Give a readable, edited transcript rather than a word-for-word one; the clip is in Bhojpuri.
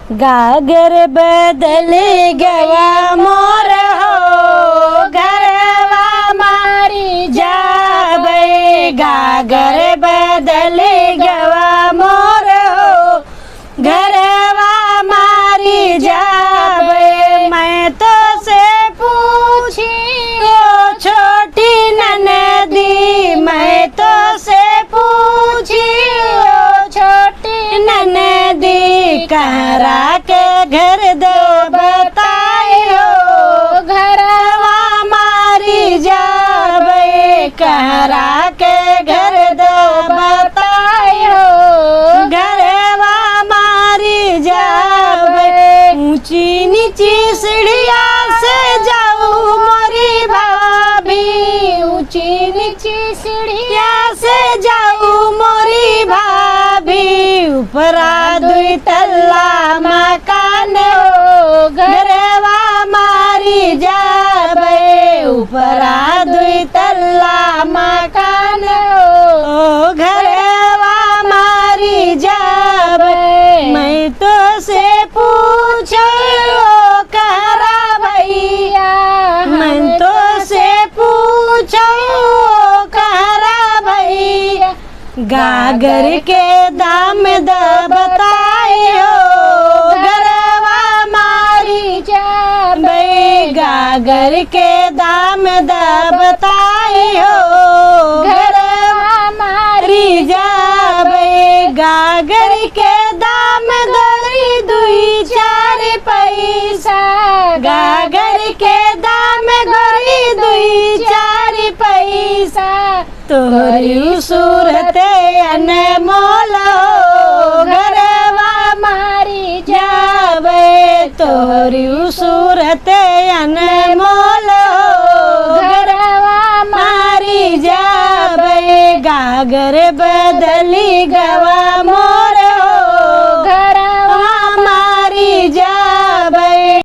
गागर बदल गया मोर हो घरवा मारी जाबे। गागर बदल गया मोर हो घरवा मारी जाबे। मैं तो से पूछी ओ छोटी ननदी, मैं तो से पूछी ओ छोटी ननदी, कहरा के घर दो बताई हो घरवा मारी जाबे। कहरा के घर दो बताई हो घरवा मारी जाबे। ऊंची नीची सीढ़िया से जाऊं मोरी भाभी, ऊंची नीची सीढ़िया से जाऊं मोरी भाभी। ऊपरा दुई तल्ला मकान हो घरवा मारी जाबे। ऊपरा दुई तल्ला मकान हो घरवा मारी जाबे। मैं तो से पूछो कहरा भैया, मैं तो से पूछो कहरा भैया। गागर के दाम द बताई हो घरवा मारी जाबे। गागर के दाम द बताई हो घरवा मारी जाबे। गागर के दाम गरी दुई चार पैसा, गागर के दाम गरी दुई चार पैसा। तोहरी सूरत अनमोल हो घरवा मारी जाबे। तोहरी सूरत अनमोल हो घरवा मारी जाबे। गागर बदली गवा